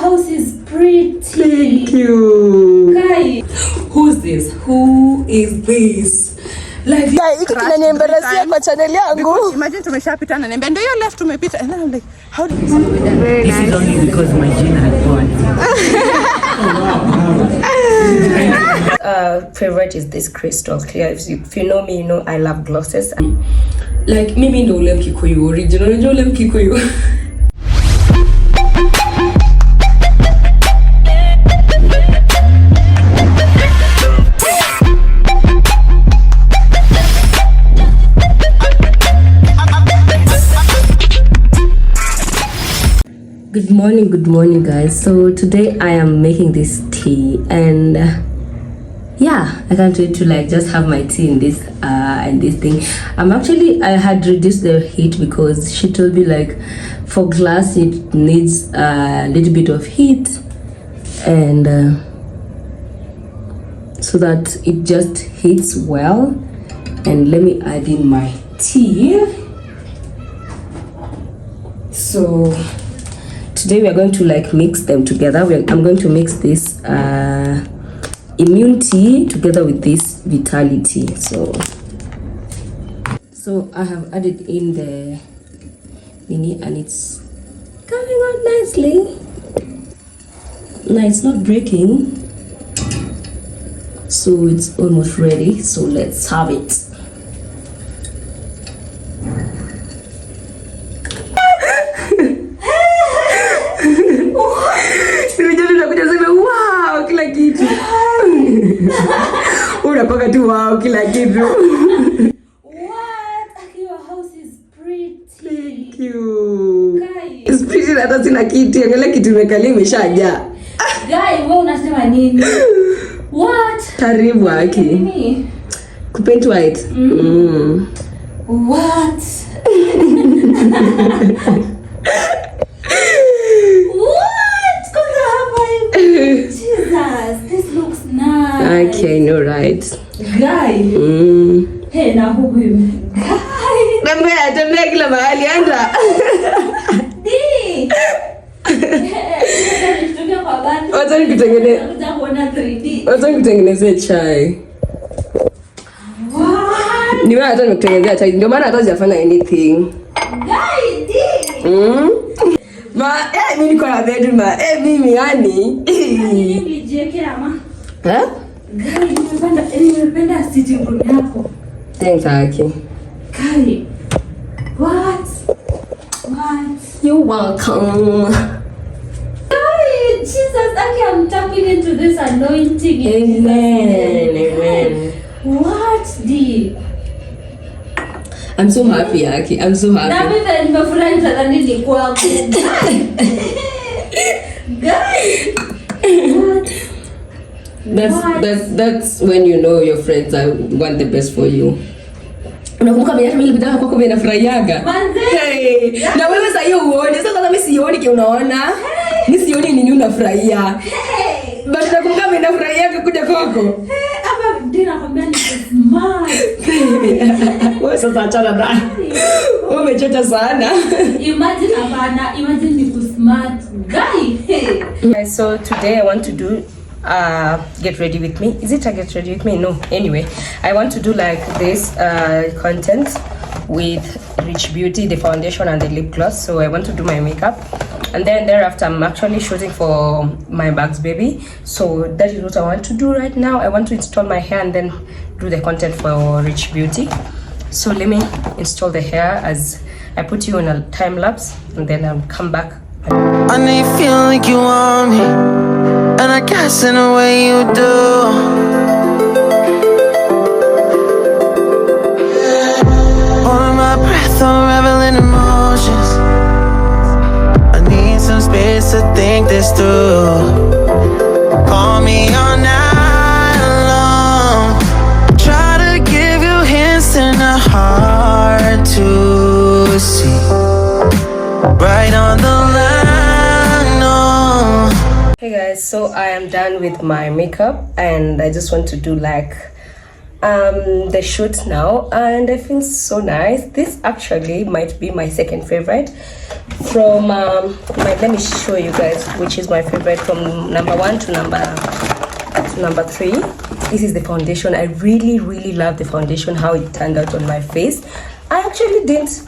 house is pretty. Thank you. Kai. Who's this? Who is this? Like hiki kinaniembarrasia kwa channel yangu. Imagine tumeshapita na niambia ndio hiyo left tumepita and then I'm like how did this is only because my gene had gone. Favorite is this crystal clear. If you know me, you know I love glosses. Like mimi ndo ule Mkikuyu original, unajua ule Mkikuyu. Good morning guys. So today I am making this tea and yeah, I can't wait to like just have my tea in this thing. I had reduced the heat because she told me like for glass it needs a little bit of heat and so that it just heats well. And let me add in my tea. So today we are going to like mix them together. I'm going to mix this immune tea together with this vitality. So I have added in the mini and it's coming out nicely. Now it's not breaking, so it's almost ready. So let's have it. Unapaka tu wow kila kitu. What? Your house is pretty. Thank you. Guy. It's pretty hata sina kiti. Angalia kiti imekalia imeshajaa. Guy, wewe unasema nini? What? Karibu haki. Kupaint white. What? Jesus, this looks nice. Okay, no right. Guy. Hey, na huyu. Guy. Tembea kila mahali anda. Di. Wacha nikutengenezee chai. What? Ni wewe hata nikutengenezea chai. Ndio maana hata sijafanya anything. Guy, di. Mimi niko na bedroom mimi yani. Nilijekea ama? Eh? Nimependa sitting room yako. Thanks Aki. Kai. What? You're welcome. Kai, Jesus, I'm tapping into this anointing. Amen. What the? I'm so happy, Aki. I'm so happy. Na mimi nimefurahi sana nini kwako. Guys. That's when you know your friends want the best for you. Unakumbuka mimi hata nilipita kwako mimi nafurahiaga. Hey. Na wewe sasa hiyo uone. Sasa mimi sioni kile unaona. Mimi sioni nini unafurahia. But nakumbuka mimi nafurahiaga kuja kwako. Hapa ndio nakwambia ni smart. Wewe sasa achana na. Wewe umechocha sana. Imagine ni smart guy. Guys, so today I want to do get ready with me. Is it a get ready with me? No. Anyway, I want to do like this content with Rich Beauty, the foundation and the lip gloss. So I want to do my makeup. And then thereafter, I'm actually shooting for my Bugs Baby. So that is what I want to do right now. I want to install my hair and then do the content for Rich Beauty. So let me install the hair as I put you in a time lapse and then I'll come back. I know you feel like you want me, and I guess in a way you do. On my breath, I'm reveling emotions. I need some space to think this through. Call me all night long. Try to give you hints and a hard to see. Right on the line, no. Hey guys, so I am done with my makeup and I just want to do like the shoot now, and I feel so nice. This actually might be my second favorite from let me show you guys which is my favorite from number 1 to number 3. This is the foundation. I really love the foundation, how it turned out on my face. I actually didn't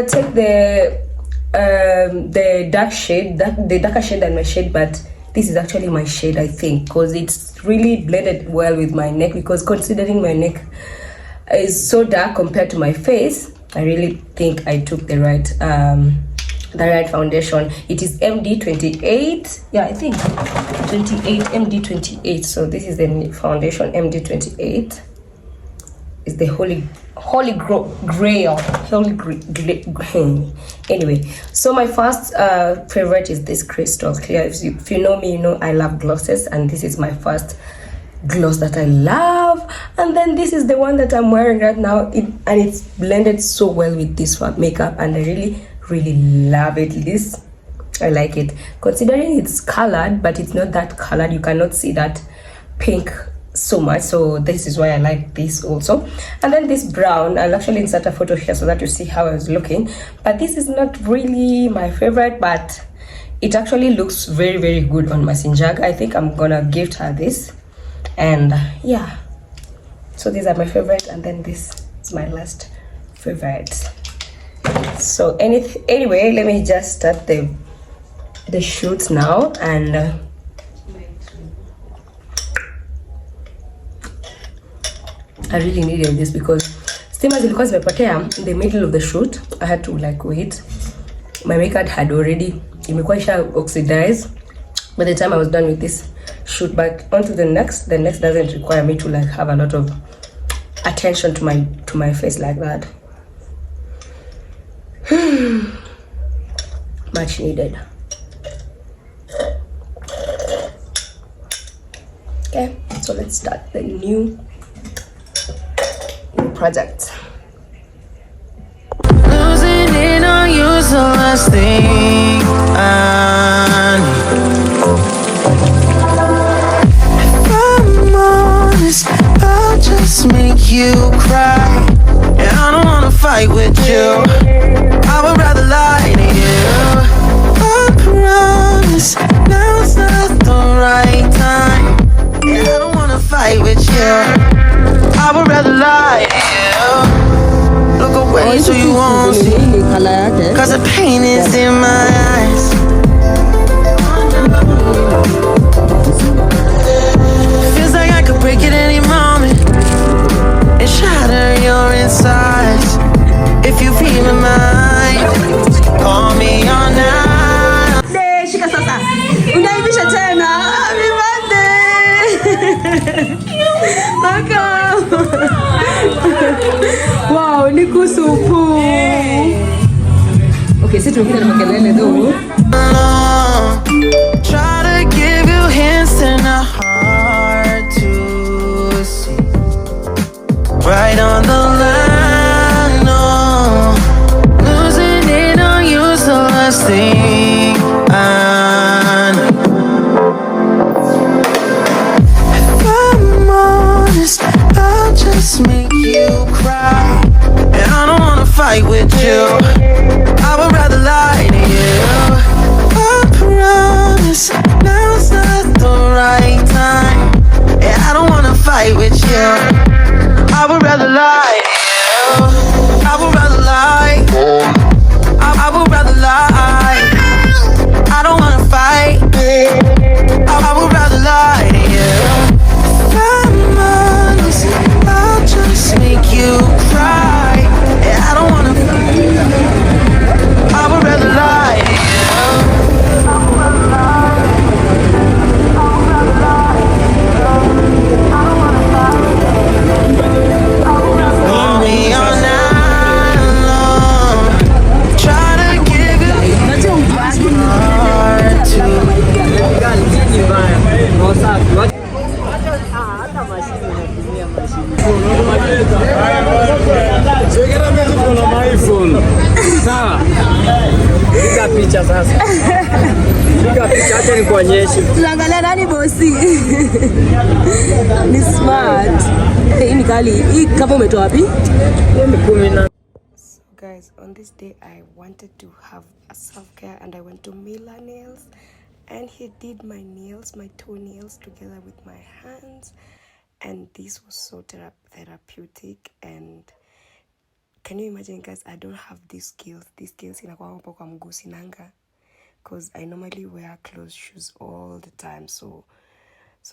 take the dark shade, the darker shade than my shade, but this is actually my shade, I think, because it's really blended well with my neck, because considering my neck is so dark compared to my face, I really think I took the right foundation. It is MD28. Yeah, I think 28, MD28. So this is the foundation, MD28. It's the holy grail. Anyway, so my first favorite is this crystal clear. If you know me, you know I love glosses, and this is my first gloss that I love. And then this is the one that I'm wearing right now, and it's blended so well with this makeup, and I really love it. This, I like it, considering it's colored, but it's not that colored. You cannot see that pink so much, so this is why I like this also. And then this brown, I'll actually insert a photo here so that you see how I was looking, but this is not really my favorite, but it actually looks very good on my Sinjag. I think I'm gonna gift her this, and yeah, so these are my favorite, and then this is my last favorite. So anyway, let me just start the shoot now. And I really needed this because steamers zilikuwa zimepotea in the middle of the shoot. I had to like wait. My makeup had already imekuwa isha oxidize by the time I was done with this shoot. But on to the next doesn't require me to like have a lot of attention to my face like that. Much needed. Okay, so let's start the new project. Losing it on you's the last thing I need. If I'm honest, I'll just make you cry. And I don't wanna fight with you, I would rather lie to you. I promise now's not the right time. And I don't wanna fight with you, I would rather lie to you. Look away so you won't see, cause the pain is in my eyes. Feels like I could break it any moment and shatter your insides. If you feel my mind, call me all night. Shika sasa. Unaivisha tena. Happy birthday. Welcome. Wow, ni kusupu. Okay, sisi tunakuja na makelele though. Try to give you hints and a hard to see. Right on the line, no. Losing it on you's the last thing I know. If I'm honest, I'll just make you cry. And I don't wanna fight with you, I would rather lie to you. I promise now's not the right time. And I don't wanna fight with you, I would rather lie to you. I would rather lie, I would rather lie. I don't wanna fight, I would rather lie to you. If I'm honest, I'll just make you cry. And I don't wanna fight, I would rather lie to you. Call me all night long. Try to give it hard to. Sawa. Piga picha sasa. Piga picha acha Tunaangalia nani bosi. Ni smart. Hii ni kali. Hii kama umetoa wapi? So guys, on this day I wanted to have a self-care and I went to Mila Nails and he did my nails, my toenails together with my hands, and this was so therapeutic. And can you imagine guys, I don't have these skills inakuwa hapo kwa mguu sinanga, because I normally wear closed shoes all the time, so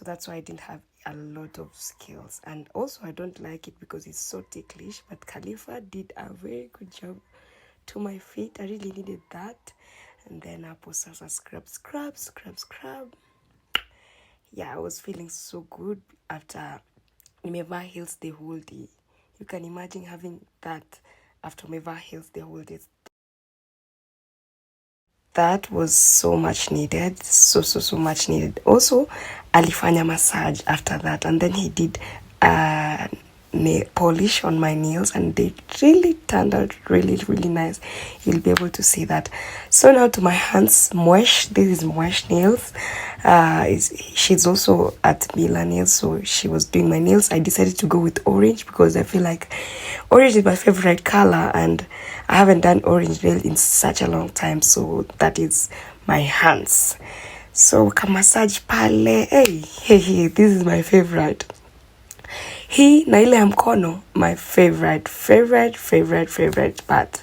that's why I didn't have a lot of skills. And also I don't like it because it's so ticklish, but Khalifa did a very good job to my feet. I really needed that. And then I put a scrub. Yeah, I was feeling so good after nimevaa heels the whole day. You can imagine having that after umevaa heels the whole day. That was so much needed, so much needed. Also, alifanya massage after that, and then he did nail polish on my nails, and they really turned out really nice. You'll be able to see that. So now to my hands, Moesh. This is Moesh Nails. She's also at Mila Nails, so she was doing my nails. I decided to go with orange because I feel like orange is my favorite color, and I haven't done orange nail in such a long time, so that is my hands. So massage pale, hey, this is my favorite. Hii na ile ya mkono, my favorite part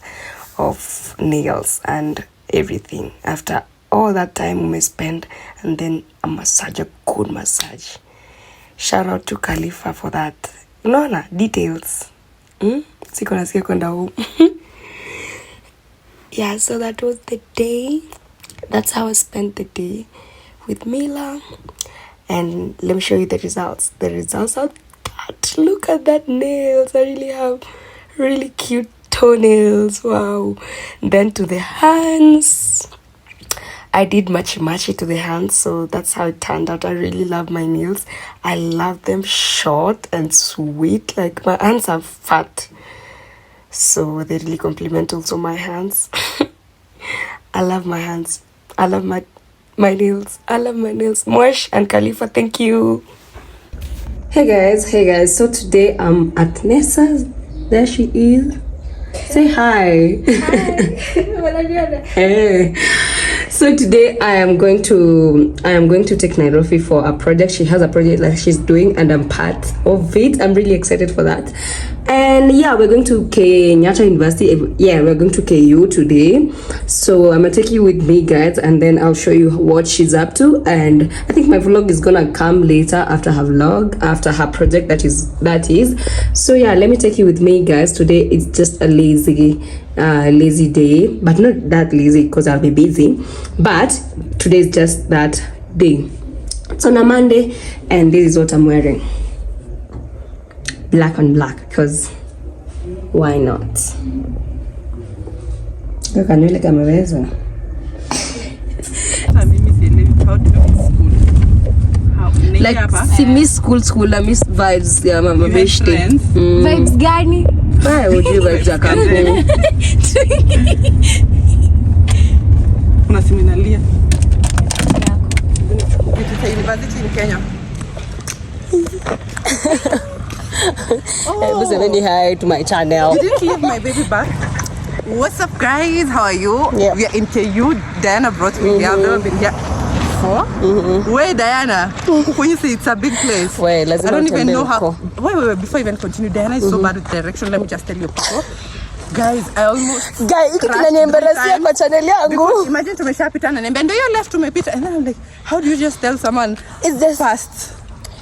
of nails and everything. After all that time we spend, and then a massage, a good massage. Shout out to Khalifa for that. Unaona details. Siko nasikia kwenda home. Yeah, so that was the day. That's how I spent the day with Mila. And let me show you the results. The results are that. Look at that nails. I really have really cute toenails. Wow. Then to the hands, I did matchy to the hands, so that's how it turned out. I really love my nails. I love them short and sweet. Like my hands are fat, so they really complement also my hands. I love my hands. I love my nails. I love my nails. Moesh and Khalifa, thank you. Hey guys. So today I'm at Nessa's. There she is. Say hi. Hi. Hey. So today I am going to take Nairobi for a project. She has a project that she's doing, and I'm part of it. I'm really excited for that. And yeah, we're going to Kenyatta University. Yeah, we're going to KU today. So I'm gonna take you with me, guys, and then I'll show you what she's up to. And I think my vlog is gonna come later after her vlog, after her project that is. So yeah, let me take you with me, guys. Today it's just a lazy day, but not that lazy because I'll be busy. But today is just that day. It's on a Monday, and this is what I'm wearing. Black on black, because why not? Kanywele kameweza. Like si miss school na miss vibes ya mama beshte. Vibes gani? Ujui vibes ya kampo. Kuna seminaria. It's a university in Kenya. Say hi to my channel. You didn't leave my baby back. What's up, guys? How are you? Yeah. We are in KU. Diana brought me here. I've never been here before. Where, Diana? When you say it's a big place, Wait, I don't even know how. Wait. Before I even continue, Diana is so bad with direction. Let me just tell you people. Guys, I almost hiki kinaniembarrasia kwa channel yangu. Imagine tumeshapita na niambia ndio left tumepita, and then I'm like, how do you just tell someone it's just fast?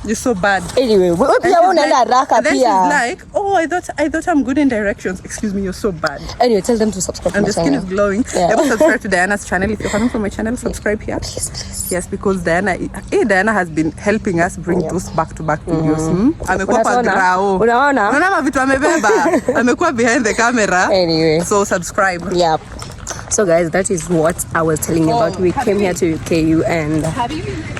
You're so bad. Anyway, wewe pia unaenda haraka pia. pia. She's like, oh, I thought I'm good in directions. Excuse me, you're so bad. Anyway, tell them to subscribe. And the skin is glowing. Yeah. Ever subscribe to Diana's channel. If you're coming from my channel, subscribe here. Please. Yes, because Diana has been helping us bring those back-to-back videos. Amekuwa kwa grao. Unaona vitu amebeba. Amekuwa behind the camera. Anyway. So subscribe. Yep. So guys, that is what I was telling you about. We came here to KU and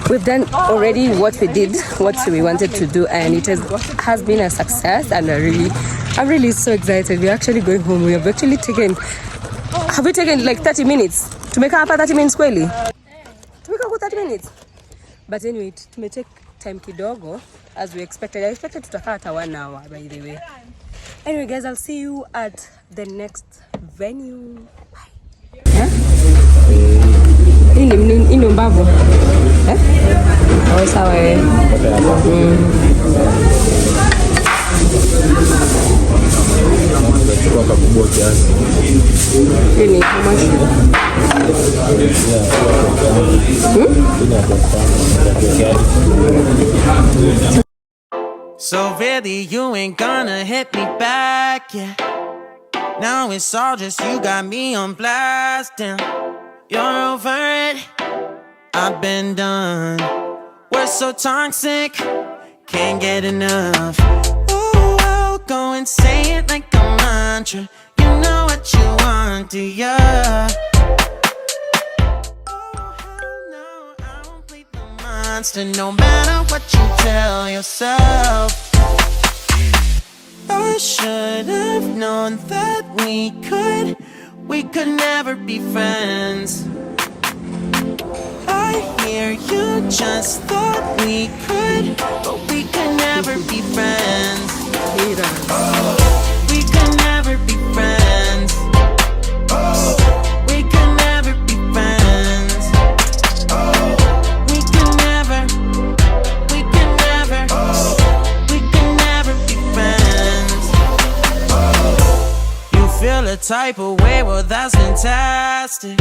we've done already what we did, what we wanted to do, and it has been a success, and I'm really so excited. We're actually going home. We have actually have we taken like 30 minutes? To make up 30 minutes kweli? Tumeka kwa 30 40 minutes. But anyway, it may take time kidogo as we expected. I expected tutakaa hata 1 hour by the way. Anyway guys, I'll see you at the next venue. Bye. Hii ni mbavu. Oh, sawa wewe. Chukua kakubwa kiasi. Hii ni mashi. So really you ain't gonna hit me back, yeah. Now it's all just you got me on blast, damn. You're over it, I've been done. We're so toxic, can't get enough. Ooh, I'll go and say it like a mantra. You know what you want, do ya? Oh, hell no, I won't play the monster no matter what you tell yourself. I should have known that we could never be friends. I hear you just thought we could, but we could never be friends. We could never be friends. We could never be friends. We could never, we could never, we could never be friends. You feel a type of way, well that's fantastic.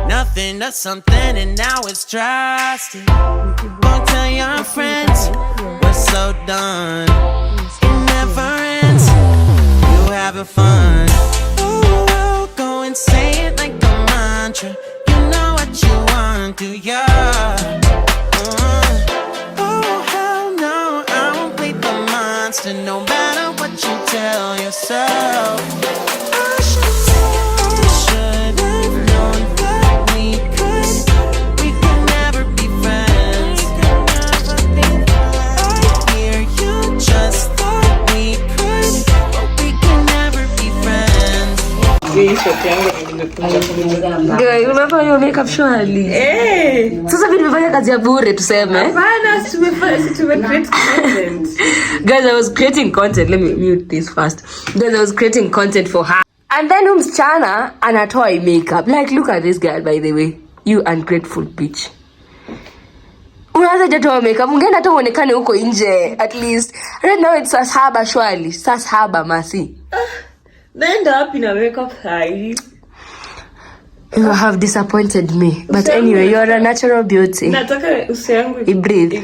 Nothing to something and now it's drastic. Go tell your friends we're so done. It never ends, you having fun. Oh, I'll go and say it like a mantra. You know what you want, do ya? Oh hell no, I won't play the monster no matter what you tell yourself. Girl, unafanya hiyo makeup surely. Sasa vipi nimefanya kazi ya bure tuseme? Hapana, create content. Guys, I was creating content. Let me mute this first. Guys, I was creating content for her. And then msichana anatoa makeup. Like, look at this girl, by the way. You ungrateful bitch. Unaanza jatoa makeup. Ungeenda hata uonekane huko nje at least. Right now it's sashaba surely. Sashaba masi. Naenda wapi na makeup high? You have disappointed me. But anyway, you are a natural beauty. Nataka uso yangu breathe.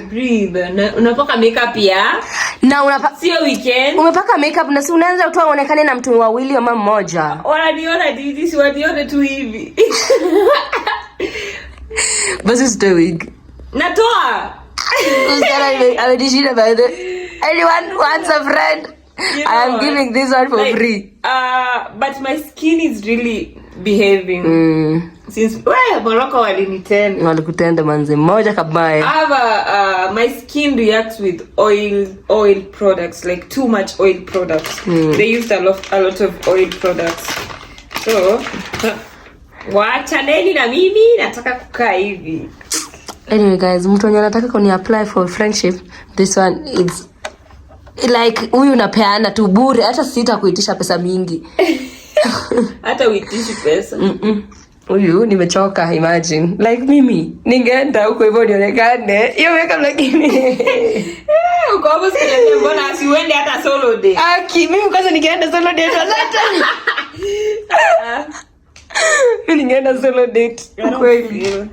Unapaka makeup ya? Na unapaka sio weekend. Umepaka makeup na si unaanza tu uonekane na mtu wawili ama mmoja. Wananiona hivi, si wanione tu hivi. Basi usitoe wig. Natoa. Usitara amedishida by the. Anyone wants a friend? You know, I am giving this one for free. But my skin is really behaving. Since Morocco walikutenda manze moja kabaya. My skin reacts with oil products, like too much oil products. They used a lot of oil products. So wachaneni na mimi nataka kukaa hivi. Anyway guys, mtu mwenye anataka kuni apply for friendship, this one is like huyu unapeana tu bure, hata sita kuitisha pesa mingi. Hata uitishi pesa. Huyu nimechoka, imagine. Like mimi, ningeenda huko hivyo nionekane. Hiyo makeup lakini. Uko hapo sikiliza mbona asiuende hata solo day. Mimi kwanza ningeenda solo date hata. Mimi ningeenda solo date. Kweli.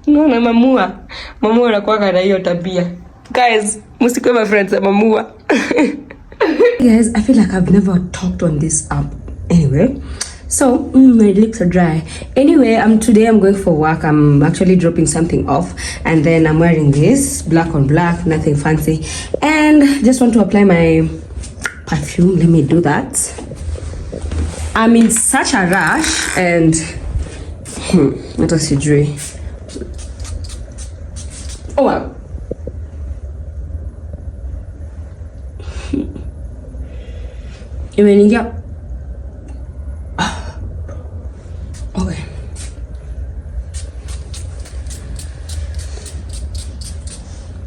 No, mamua anakuwa na hiyo tabia. Guys, msikuwe my friends mamua. Guys, I feel like I've never talked on this app. Anyway, so my lips are dry. Anyway, today I'm going for work. I'm actually dropping something off, and then I'm wearing this black on black, nothing fancy, and just want to apply my perfume. Let me do that. I'm in such a rush, and what else you doing? Oh wow. Imeniingia. Okay.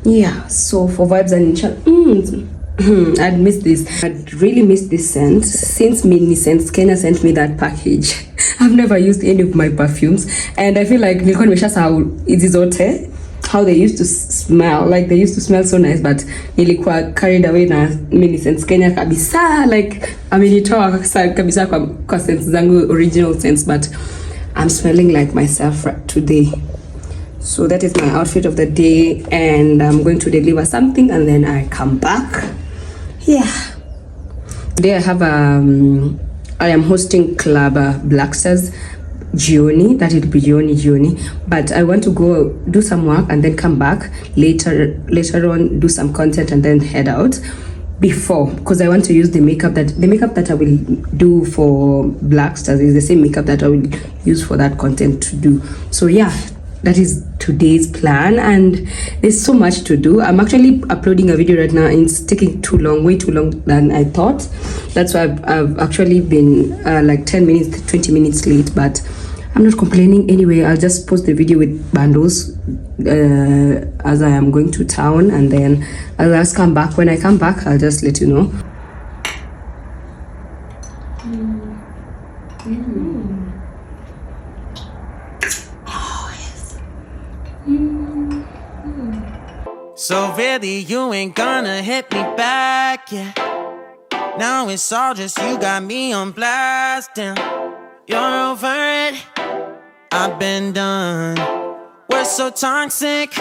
Yeah, so for vibes and I'd miss this. I'd really miss this scent since Mini Scents Kenya sent me that package. I've never used any of my perfumes, and I feel like nilikuwa nimeshasahau hizi zote how they used to smell. Like they used to smell so nice, but nilikuwa carried away na Mini Scents Kenya kabisa. Like amenitoa kabisa kwa scents zangu, original scents, but I'm smelling like myself today. So that is my outfit of the day, and I'm going to deliver something and then I come back. Yeah. Today I have I am hosting Club Black Stars Jioni. That will be Jioni, but I want to go do some work and then come back later on, do some content and then head out before, because I want to use the makeup that I will do for Black Stars is the same makeup that I will use for that content to do. So yeah, that is today's plan, and there's so much to do. I'm actually uploading a video right now and it's taking too long, way too long than I thought. That's why I've actually been like 10 minutes, 20 minutes late, but I'm not complaining. Anyway, I'll just post the video with bundles as I am going to town, and then I'll just come back. When I come back, I'll just let you know. So really you ain't gonna hit me back, yeah. Now it's all just you got me on blast, damn. You're over it, I've been done. We're so toxic,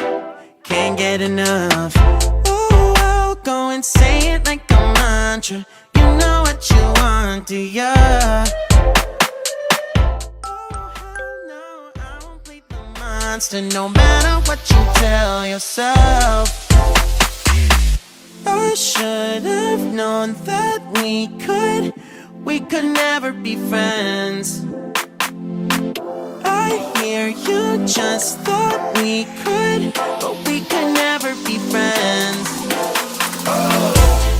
can't get enough. Ooh, I'll go and say it like a mantra. You know what you want, do ya? No matter what you tell yourself. I should have known that we could never be friends. I hear you just thought we could, but we could never be friends.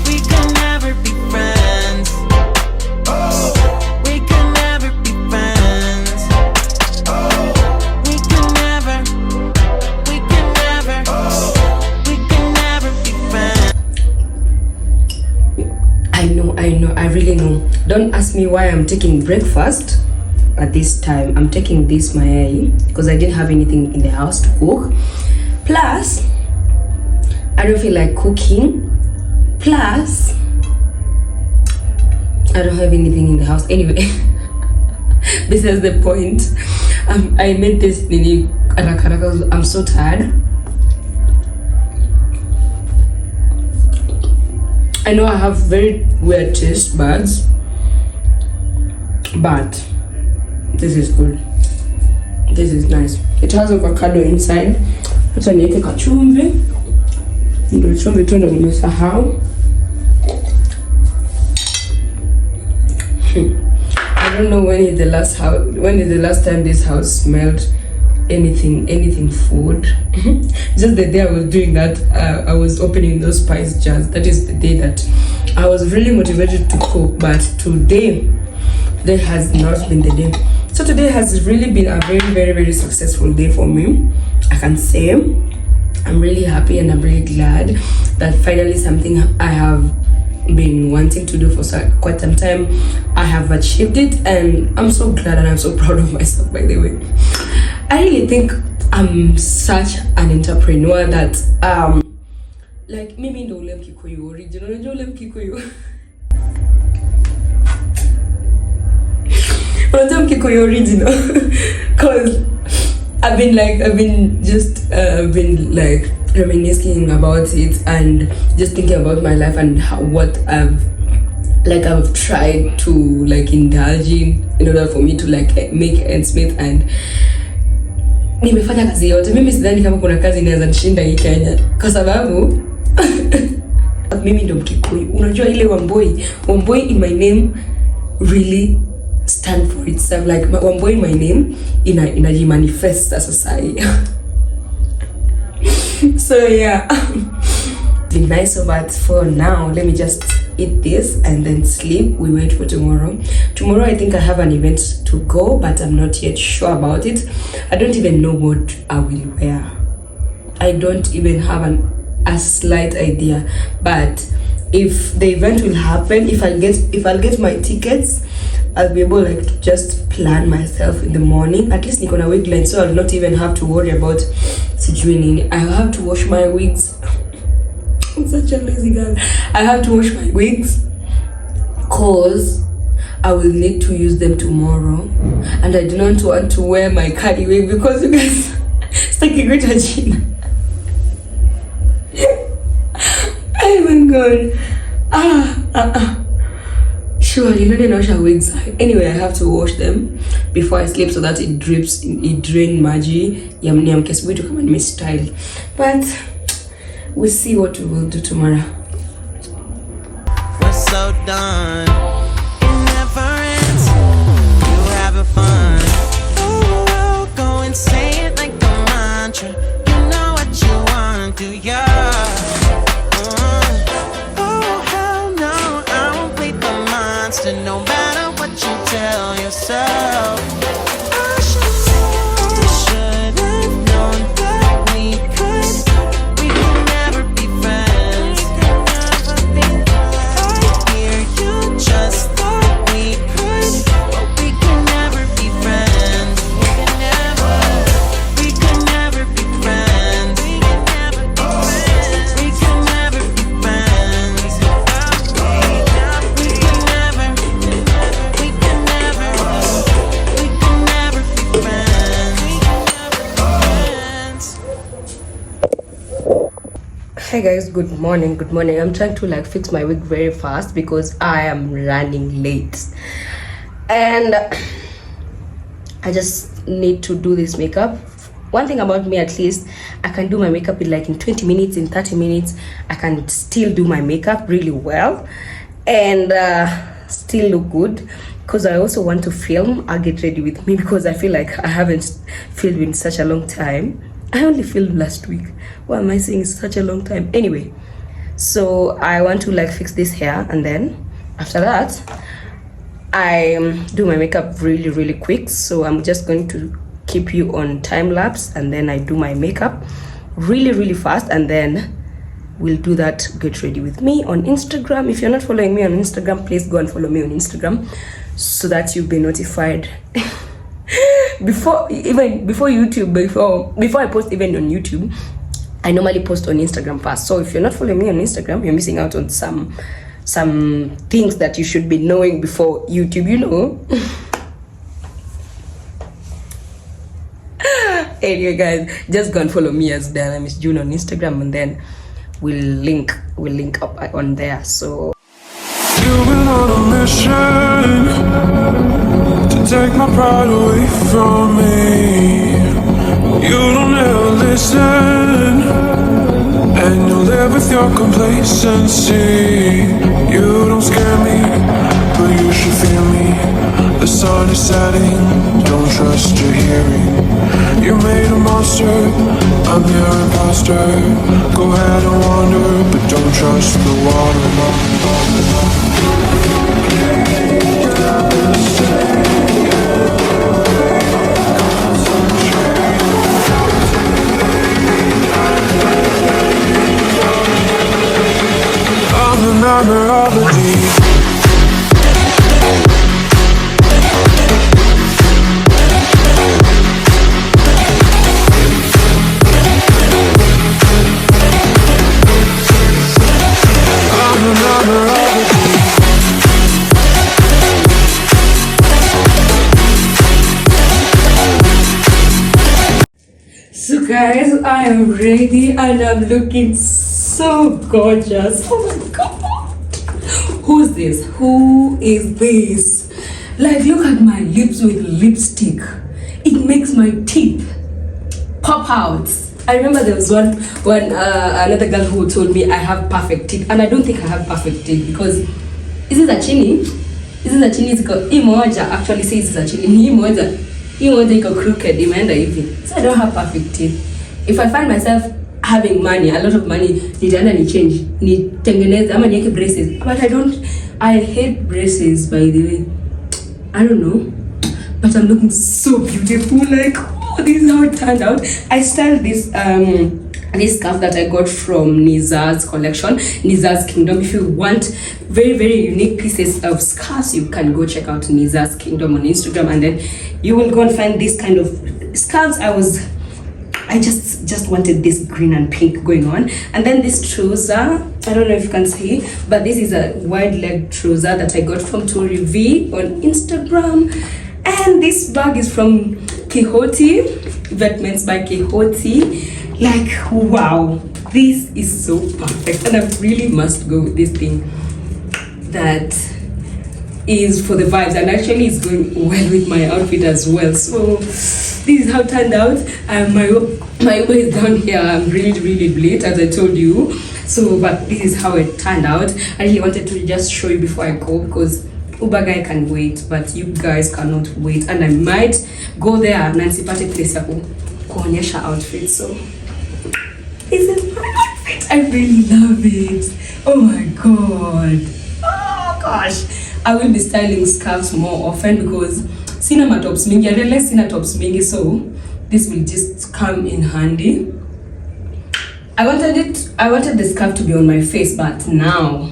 We could never be friends. We could never be friends. We could never be friends. I really know. Don't ask me why I'm taking breakfast at this time. I'm taking this mayai because I didn't have anything in the house to cook. Plus, I don't feel like cooking. Plus, I don't have anything in the house. Anyway, besides the point, I made this nini because I'm so tired. I know I have very weird taste buds, but this is good. This is nice. It has avocado inside. Acha niweke kachumvi. Ndio chumvi tu ndio nimesahau. I don't know when is the last time this house smelled anything food. Just the day I was doing that, I was opening those spice jars. That is the day that I was really motivated to cook, but today has not been the day. So today has really been a very successful day for me. I can say I'm really happy and I'm really glad that finally something I have been wanting to do for quite some time, I have achieved it, and I'm so glad and I'm so proud of myself, by the way. I really think I'm such an entrepreneur that like mimi ndo ule Mkikuyu original. Unajua ule Mkikuyu unajua Mkikuyu original cause I've been reminiscing about it and just thinking about my life and what I've tried to like indulge in order for me to like make ends meet, and nimefanya kazi yote. Mimi sidhani kama kuna kazi inaweza nishinda hii Kenya kwa sababu mimi ndo Mkikuyu. Unajua ile Wamboi in my name really stand for itself. Like Wamboi in my name inajimanifest sasa sai. So yeah, be nice. But for now, let me just eat this and then sleep. We wait for tomorrow. Tomorrow I think I have an event to go, but I'm not yet sure about it. I don't even know what I will wear. I don't even have a slight idea, but if the event will happen, if I'll get my tickets, I'll be able like to just plan myself in the morning. At least niko na wig line, so I'll not even have to worry about sijui nini. I have to wash my wigs. I'm such a lazy girl. I have to wash my wigs cause I will need to use them tomorrow, and I do not want to wear my curly wig because you guys sitaki kuitwa jina. Oh my god. Sure, you know they wash our wigs. Anyway, I have to wash them before I sleep so that it drain maji niamke asubuhi tu kama nimestyle. But we'll see what we will do tomorrow. We're so done. It never ends. You having fun. Oh, go and say it like a mantra. You know what you want, do ya? No matter what you tell yourself, I should have known that we could never be friends. I hear you just thought we could, but we could never be friends. We could never be friends. We could never be friends. We could never be friends. Hey guys, good morning. I'm trying to like fix my wig very fast because I am running late, and I just need to do this makeup. One thing about me, at least I can do my makeup in like in 20 minutes, in 30 minutes I can still do my makeup really well and still look good, because I also want to film. I'll get ready with me because I feel like I haven't filmed in such a long time. I only filmed last week. Why am I saying such a long time? Anyway, so I want to like fix this hair, and then after that I do my makeup really quick. So I'm just going to keep you on time lapse, and then I do my makeup really fast, and then we'll do that get ready with me on Instagram. If you're not following me on Instagram, please go and follow me on Instagram so that you'll be notified before YouTube, before I post even on YouTube. I normally post on Instagram first. So if you're not following me on Instagram, you're missing out on some things that you should be knowing before YouTube, you know. Anyway guys, just go and follow me as Diana Miss June on Instagram, and then we'll link up on there. So you've been on a mission to take my pride away from me. You don't ever listen, and you live with your complacency. You don't scare me, but you should fear me. The sun is setting, don't trust your hearing. You made a monster, I'm your imposter. Go ahead and wander, but don't trust the water. Nightmare of the deep. I'm the nightmare of the deep. So guys, I am ready and I'm looking so gorgeous. Oh my god. Who's this? Who is this? Like, look at my lips with lipstick. It makes my teeth pop out. I remember there was one another girl who told me I have perfect teeth, and I don't think I have perfect teeth because is it a chini? Imoja actually says it's a chini. Imoja iko crooked, imeenda hivi. So I don't have perfect teeth. If I find myself having money, a lot of money, nitaenda ni change, nitengeneze ama niweke braces. But I hate braces, by the way. I don't know, but I'm looking so beautiful. Like, oh, this is how it turned out. I styled this this scarf that I got from Niza's collection, Niza's Kingdom. If you want very, very unique pieces of scarves, you can go check out Niza's Kingdom on Instagram, and then you will go and find this kind of scarves. I just wanted this green and pink going on. And then this trouser, I don't know if you can see, but this is a wide leg trouser that I got from Tori V on Instagram. And this bag is from Quixote, Vestments by Quixote. Like, wow, this is so perfect, and I really must go with this thing that is for the vibes, and actually it's going well with my outfit as well. So this is how it turned out. My Uber is down here. I'm really late, as I told you. So, but this is how it turned out. I really wanted to just show you before I go, because Uber guy can wait, but you guys cannot wait, and I might go there and Party place ya kuonyesha outfit. So this is my outfit. I really love it. Oh my god. Oh gosh. I will be styling scarves more often because sina tops mingi. I realize sina tops mingi, so this will just come in handy. I wanted the scarf to be on my face, but now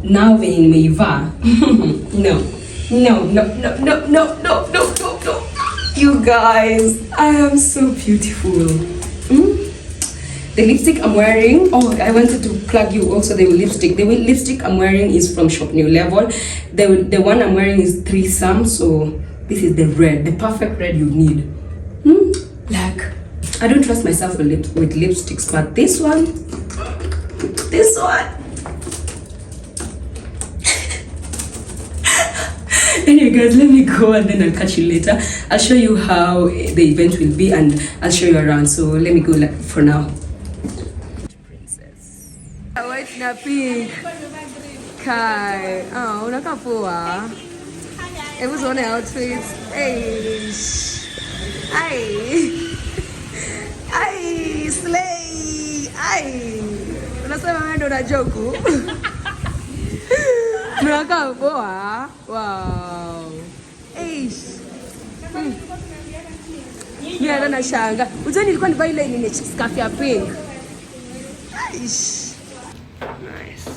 when meiva. No. You guys, I am so beautiful. The lipstick I'm wearing, I wanted to plug you also the lipstick. The lipstick I'm wearing is from Shop New Level. The one I'm wearing is Threesome, so this is the red, the perfect red you need. Like, I don't trust myself with lipsticks, but this one. Anyway guys, let me go and then I'll catch you later. I'll show you how the event will be and I'll show you around. So let me go for now. Princess. White na pink. Kai. Oh, unakaa poa. Hebu tuone outfits. Hey. Ai, slay. Ai. Unasema wewe ndo na joku. Unakaa poa. Wow. Eish. Mimi na shanga. Unajua nilikuwa nivaa ile nini scarf ya pink. Eish. Nice.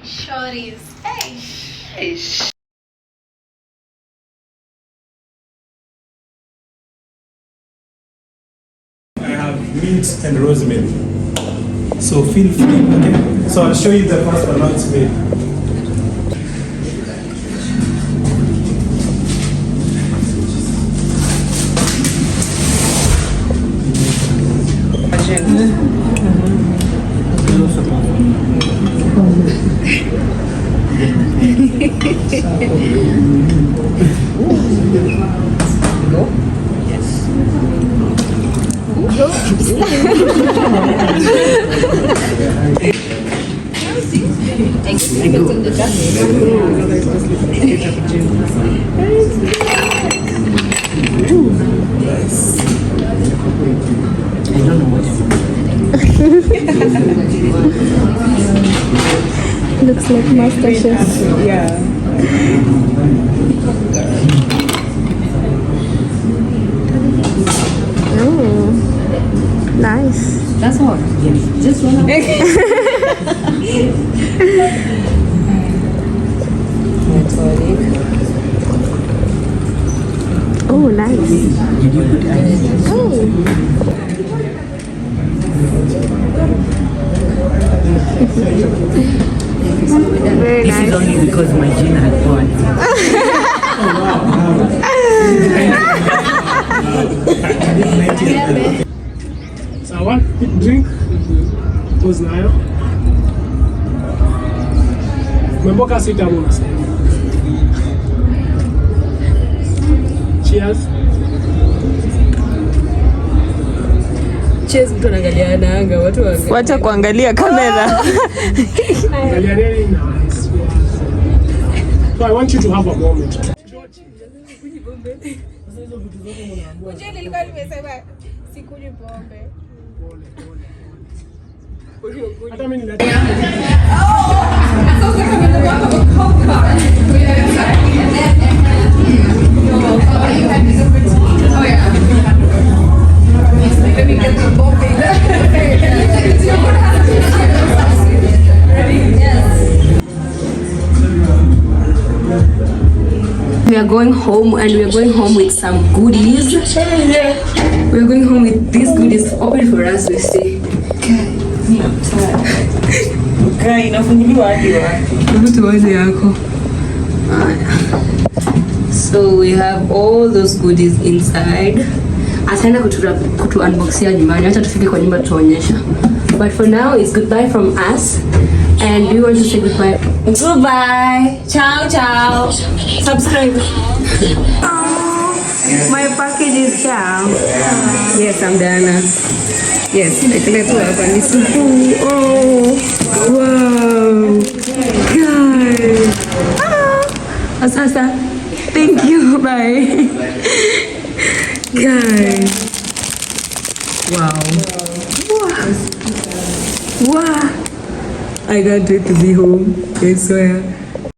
Shorties. Eish. I have mint and rosemary. So feel free, okay? So I'll show you the first one, how it's made. Looks like mustaches. Yeah. Oh, nice. That's all. Yes. Just one. Oh, nice. Oh. Very This nice. is only because my gene had gone. Sawa, drink. Pause nayo. Umemboka sita muna. Cheers. Cheers, mtu anaangalia anga, watu wangalia. Wacha kuangalia kamera. Angalia nini na ice. So I want you to have a moment. Hata mimi nina We are going home, and we are going home with some goodies. We are going home with these goodies open for us to see. Okay, inafunguliwa hadi wapi? So we have all those goodies inside. Ataenda kutu unboxia nyumbani. Acha tufike kwa nyumba tuonyesha. But for now, it's goodbye from us. And we want to say goodbye. Goodbye. Ciao, ciao. Subscribe. My package is ciao. Yes, I'm Diana. Yes, I oh, wow. Guys. Asasa. Thank you. Bye. Guys. Wow. Wow. I can't wait to be home. I swear.